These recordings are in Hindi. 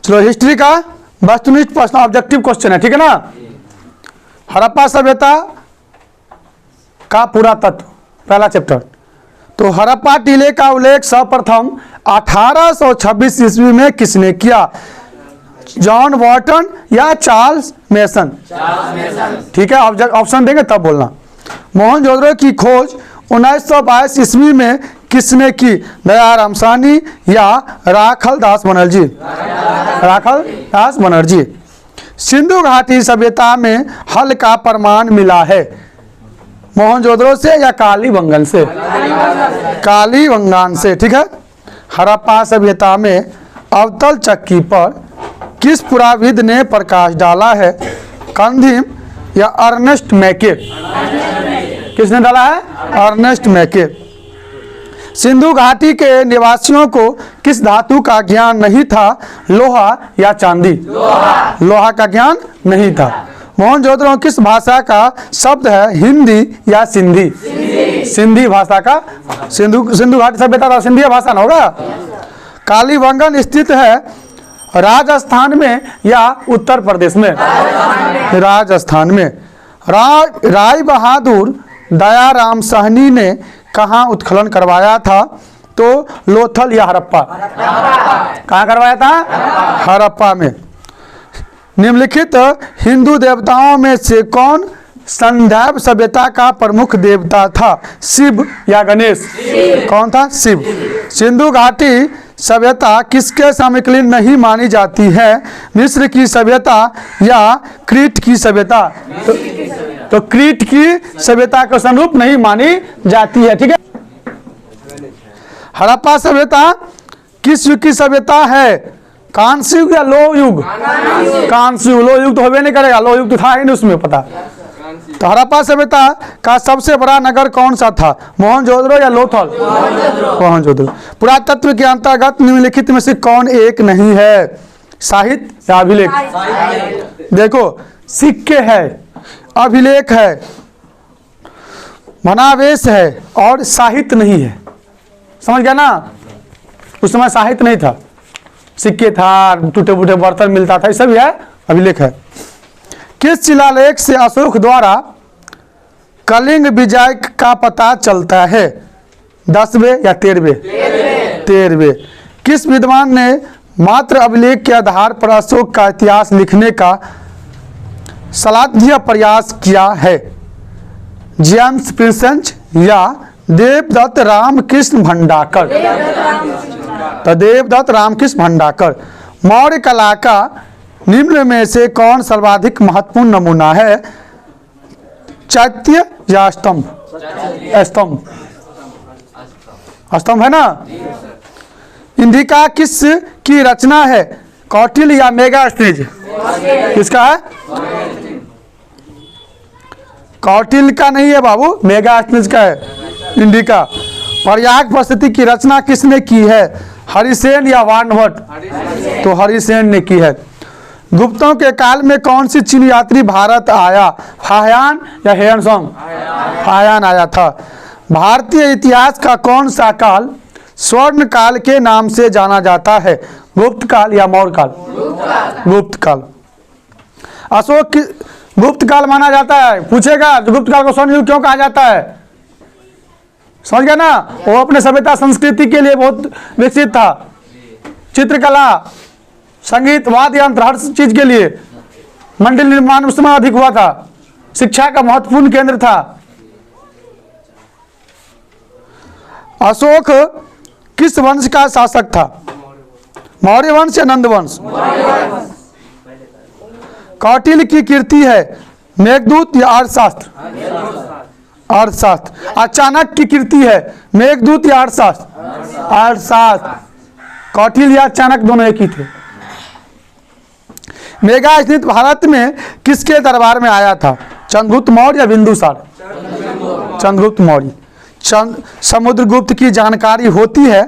चलो हिस्ट्री का वस्तुनिष्ठ प्रश्न, ऑब्जेक्टिव क्वेश्चन है, ठीक है ना। हड़प्पा सभ्यता का पुरातत्व, पहला चैप्टर। तो हड़प्पा टीले का उल्लेख सर्वप्रथम 1826 ईस्वी में किसने किया? जॉन वॉटन या चार्ल्स मेसन? ठीक है, ऑप्शन देंगे तब बोलना। मोहनजोदड़ो की खोज 1922 ईस्वी में किसने की? दयाराम साहनी या राखल दास बनर्जी? राखल दास बनर्जी। सिंधु घाटी सभ्यता में हल का प्रमाण मिला है, मोहनजोदड़ो से या कालीबंगन से? कालीबंगान से, ठीक है। हड़प्पा सभ्यता में अवतल चक्की पर किस पुराविद ने प्रकाश डाला है? कंधिम या अर्नेस्ट मैके? किसने डाला है? अर्नेस्ट मैके। सिंधु घाटी के निवासियों को किस धातु का ज्ञान नहीं था? लोहा या चांदी? लोहा का ज्ञान नहीं था। मोहनजोदड़ो किस भाषा का शब्द है? हिंदी या सिंधी? सिंधी भाषा का। सिंधु घाटी सभ्यता का सिंधी भाषा ना होगा। कालीबंगन स्थित है राजस्थान में या उत्तर प्रदेश में? राजस्थान में। राय बहादुर दयाराम साहनी ने कहाँ उत्खनन करवाया था? तो लोथल या हड़प्पा? कहाँ करवाया था? हड़प्पा में। निम्नलिखित हिंदू देवताओं में से कौन संदैव सभ्यता का प्रमुख देवता था? शिव या गणेश? कौन था? शिव। सिंधु घाटी सभ्यता किसके समकालीन नहीं मानी जाती है? मिस्र की सभ्यता या क्रीट की सभ्यता? तो क्रीट की सभ्यता के अनुरूप नहीं मानी जाती है, ठीक है। हड़प्पा सभ्यता किस युग की सभ्यता है? कांस्य युग या लोह युग? कांस्य युग। लोह युग तो होबे नहीं करेगा, लोह युग तो था ही नहीं उसमें, पता। तो हड़प्पा सभ्यता का सबसे बड़ा नगर कौन सा था? मोहनजोदड़ो या लोथल? मोहनजोदड़ो। पुरातत्व के अंतर्गत निम्नलिखित में से कौन एक नहीं है? साहित्य या अभिलेख? देखो, सिक्के है, अभिलेख है, वनावेश है और साहित्य नहीं है। समझ गया ना? उस समय साहित्य नहीं था, सिक्के था, टूटे फूटे बर्तन मिलता था, ये सब है, अभिलेख है। किस शिलालेख से अशोक द्वारा कलिंग विजय का पता चलता है? 10वें या 13वें? 13वें। किस विद्वान ने मात्र अभिलेख के आधार पर अशोक का इतिहास लिखने का सलाध्य प्रयास किया है? जेम्स प्रिंसेंच या देवदत्त रामकृष्ण भंडाकर? तो देवदत्त रामकृष्ण भंडाकर। मौर्य कला का निम्न में से कौन सर्वाधिक महत्वपूर्ण नमूना है? चैत्य या स्तंभ? स्तंभ। स्तंभ है ना। इंडिका किस की रचना है? कौटिल्य या मेगास्थनीज? किसका है? कौटिल्य का नहीं है बाबू, मेगास्थनीज का है इंडिका। प्रयाग प्रस्तुति की रचना किसने की है? हरिसेन या वानभट्ट? तो हरिसेन ने की है। गुप्तों के काल में कौन सी चीनी यात्री भारत आया? फाह्यान या हेयनसोंग? फाह्यान आया था। भारतीय इतिहास का कौन सा काल स्वर्ण काल के नाम से जाना जाता है? गुप्त काल या मौर्य काल? गुप्त काल। अशोक गुप्त काल माना जाता है। पूछेगा गुप्त काल को स्वर्ण युग क्यों कहा जाता है? समझ गया ना? वो अपने सभ्यता संस्कृति के लिए बहुत विकसित था। चित्रकला, संगीत, वाद्य यंत्र, हर चीज के लिए। मंदिर निर्माण उस समय अधिक हुआ था। शिक्षा का महत्वपूर्ण केंद्र था। अशोक किस वंश का शासक था? मौर्य वंश या नंद वंश? कौटिल्य की कीर्ति है मेघदूत या अर्थशास्त्र? अर्थशास्त्र। अचानक की कीर्ति है मेघदूत या अर्थशास्त्र? अर्थशास्त्र। कौटिल्य या चाणक्य दोनों एक ही थे। मेघास्थनीज भारत में किसके दरबार में आया था? चंद्रगुप्त मौर्य या बिंदुसार? चंद्रगुप्त मौर्य। समुद्रगुप्त की जानकारी होती है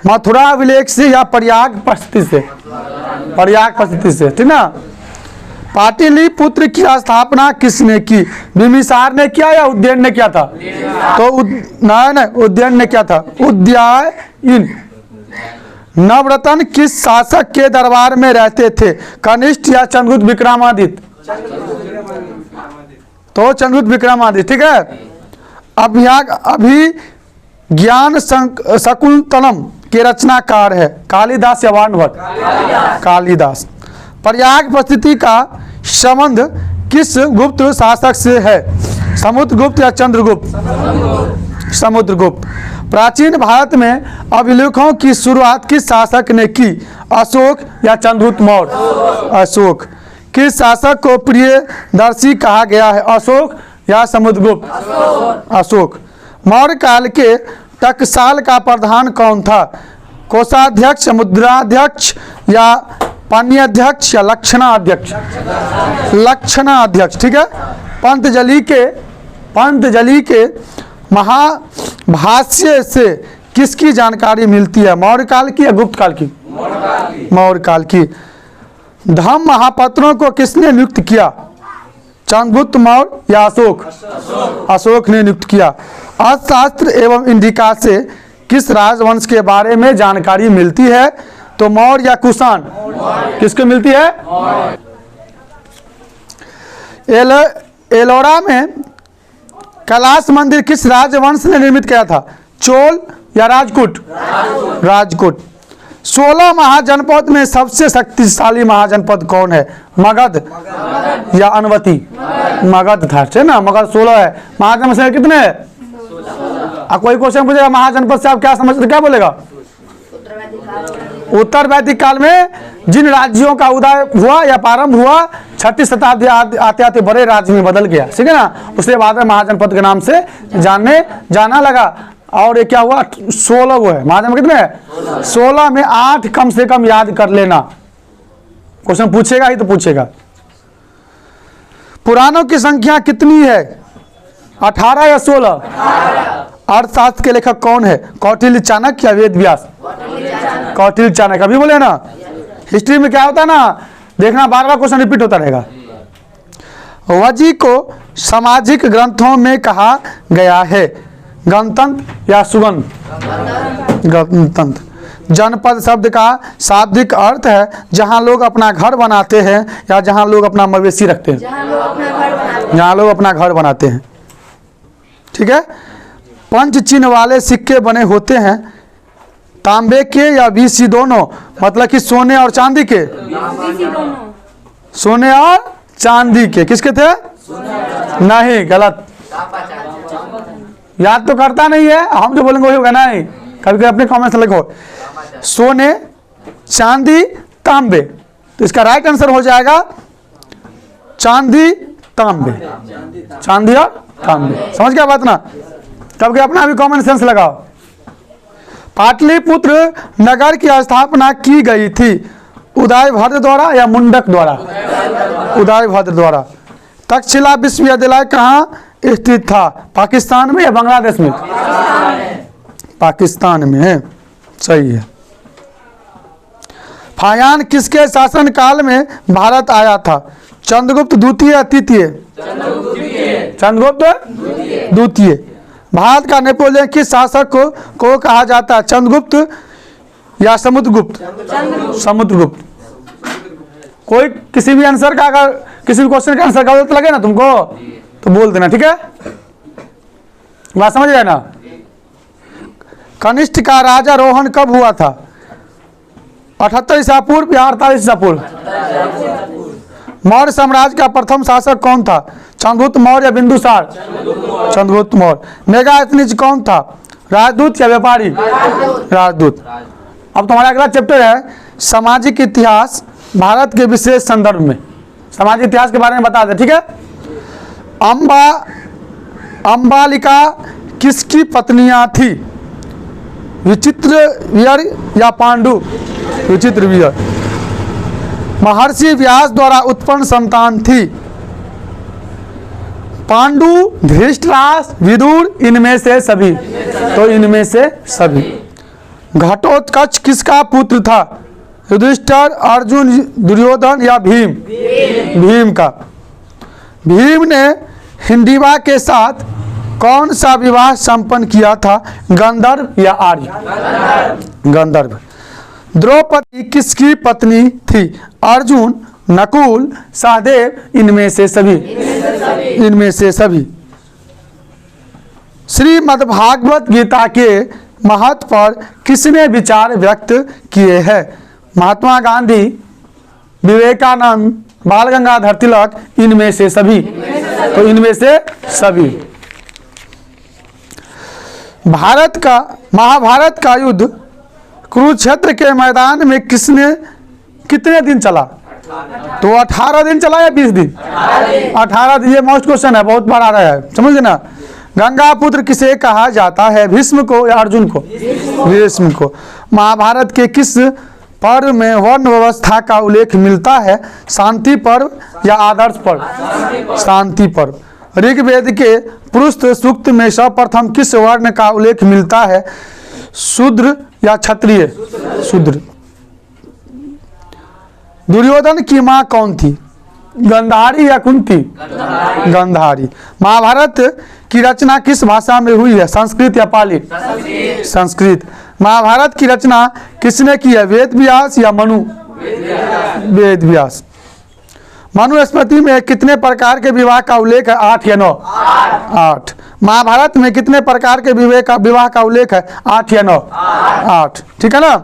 मथुरा अभिलेख से या प्रयाग प्रस्तुति से? प्रयाग प्रस्तुति से, ठीक ना। पाटलिपुत्र की स्थापना किसने की? बिंबिसार ने किया या उदयन ने किया था? तो नहीं, उदयन ने किया था। उदयन। नवरत्न किस शासक के दरबार में रहते थे, कनिष्ठ या चंद्रगुप्त विक्रमादित्य? तो चंद्रगुप्त विक्रमादित्य। ठीक है। अभिज्ञान शकुंतलम के रचनाकार है, कालिदास या वाणभट्ट? कालिदास। प्रयाग प्रस्थिति का संबंध किस गुप्त शासक से है, समुद्रगुप्त या चंद्रगुप्त? समुद्रगुप्त। प्राचीन भारत में अभिलेखों की शुरुआत किस शासक ने की, अशोक या चंद्रगुप्त मौर्य? अशोक। किस शासक को प्रियदर्शी कहा गया है, अशोक या समुद्रगुप्त? अशोक। मौर्य काल के टकसाल का प्रधान कौन था, कोषाध्यक्ष, मुद्राध्यक्ष या पानीयाध्यक्ष या लक्षणाध्यक्ष? लक्षणाध्यक्ष। ठीक है। पंतजलि के महाभाष्य से किसकी जानकारी मिलती है, मौर्य काल की या गुप्त काल की? मौर्य काल की। धम्म महापात्रों को किसने नियुक्त किया, चंद्रगुप्त मौर्य या अशोक? अशोक ने नियुक्त किया। अर्थशास्त्र एवं इंडिका से किस राजवंश के बारे में जानकारी मिलती है, तो मौर्य या कुषाण? किसको मिलती है? एलोरा में कैलाश मंदिर किस राजवंश ने निर्मित किया था, चोल या राजपूत? राजपूत। 16 महाजनपद में सबसे शक्तिशाली महाजनपद कौन है, मगध या अनवती? मगध था, है ना। मगध 16 है। महाजनपद से कितने है? कोई क्वेश्चन पूछेगा महाजनपद से आप क्या समझते, क्या बोलेगा? उत्तर वैदिक काल में जिन राज्यों का उदय हुआ या प्रारंभ हुआ, 6वीं शताब्दी आते आते बड़े राज्य में बदल गया, ठीक है ना। उसके बाद में महाजनपद के नाम से जाना लगा। और ये क्या हुआ, 16 वो है। महाजनपद कितने है? 16 में 8 कम से कम याद कर लेना, क्वेश्चन पूछेगा ही तो पूछेगा। पुराणों की संख्या कितनी है, 18 या 16? अर्थशास्त्र के लेखक कौन है, कौटिल्य, चाणक्य या वेद व्यास? कौटिल्य, चाणक्य। अभी बोले ना, हिस्ट्री में क्या होता है ना, देखना बार बार क्वेश्चन रिपीट होता रहेगा। वजी को सामाजिक ग्रंथों में कहा गया है, गणतंत्र या सुगंध? गणतंत्र। जनपद शब्द का शाब्दिक अर्थ है जहां लोग अपना घर बनाते हैं या जहां लोग अपना मवेशी रखते हैं? जहां लोग अपना घर बनाते हैं। ठीक है। पंच चिन्ह वाले सिक्के बने होते हैं, तांबे के या बीसी दोनों, मतलब कि सोने और चांदी के? सोने और चांदी के। किसके थे? नहीं, गलत। याद तो करता नहीं है, हम जो बोलेंगे वही होगा। नहीं, कभी कभी अपने कमेंट्स लिखो, सोने, चांदी, तांबे। तो इसका राइट आंसर हो जाएगा चांदी, तांबे। चांदी और तांबे। समझ गया बात ना। कभी अपना भी कॉमन सेंस लगाओ। पाटलिपुत्र नगर की स्थापना की गई थी, उदयभद्र द्वारा या मुंडक द्वारा? उदयभद्र द्वारा। तक्षशिला विश्वविद्यालय कहाँ स्थित था, पाकिस्तान में या बांग्लादेश में? पाकिस्तान में है, सही है। फायान किसके शासन काल में भारत आया था, चंद्रगुप्त द्वितीय या तृतीय? चंद्रगुप्त द्वितीय। भारत का नेपोलियन किस शासक को कहा जाता है, चंद्रगुप्त या समुद्रगुप्त? समुद्रगुप्त। कोई किसी भी आंसर का, अगर किसी भी क्वेश्चन का आंसर गलत लगे ना तुमको तो बोल देना, ठीक है। बात समझ गए ना। कनिष्ठ का राजारोहण कब हुआ था, 78 ईसा पूर्व या 48 ईसा पूर्व? मौर्य साम्राज्य का प्रथम शासक कौन था, चंद्रगुप्त मौर्य या बिंदुसार? चंद्रगुप्त मौर्य। मेगास्थनीज कौन था, राजदूत या व्यापारी? राजदूत। अब तुम्हारा अगला चैप्टर है सामाजिक इतिहास भारत के विशेष संदर्भ में। सामाजिक इतिहास के बारे में बता दे, ठीक है। अंबालिका किसकी पत्नियां थी, विचित्रवीर्य या पांडु? विचित्रवीर्य। महर्षि व्यास द्वारा उत्पन्न संतान थी, पांडु, धृतराष्ट्र, विदुर, इनमें से सभी? तो इनमें से सभी। घटोत्कच किसका पुत्र था, युधिष्ठिर, अर्जुन, दुर्योधन या भीम? भीम का। भीम ने हिंदीवा के साथ कौन सा विवाह संपन्न किया था, गंधर्व या आर्य? गंधर्व। द्रौपदी किसकी पत्नी थी? अर्जुन, नकुल, सहदेव, इनमें से सभी। इनमें से सभी। श्रीमद्भागवत गीता के महत्व पर किसने विचार व्यक्त किए हैं? महात्मा गांधी, विवेकानंद, बाल गंगाधर तिलक, इनमें से सभी। तो इनमें से सभी। महाभारत का युद्ध कुरुक्षेत्र के मैदान में कितने दिन चला? तो 18 दिन चला या 20 दिन? 18 दिन। ये मोस्ट क्वेश्चन है, बहुत बार आ रहा है, समझ ना। गंगा पुत्र किसे कहा जाता है? भीष्म को या अर्जुन को? भीष्म को। महाभारत के किस पर्व में वर्ण व्यवस्था का उल्लेख मिलता है? शांति पर्व या आदर्श पर्व? शांति पर्व। ऋग्वेद के पुरुष सूक्त में सर्वप्रथम किस वर्ण का उल्लेख मिलता है? शूद्र या क्षत्रिय? शूद्र। दुर्योधन की मां कौन थी? गंधारी या कुंती? गंधारी। महाभारत की रचना किस भाषा में हुई है? संस्कृत या पाली? संस्कृत। महाभारत की रचना किसने की है? वेद व्यास या मनु? वेद व्यास। मनुस्मृति में कितने प्रकार के विवाह का उल्लेख है? 8 या 9? 8। महाभारत में कितने प्रकार के विवाह का उल्लेख है? 8 या 9? 8। ठीक है ना।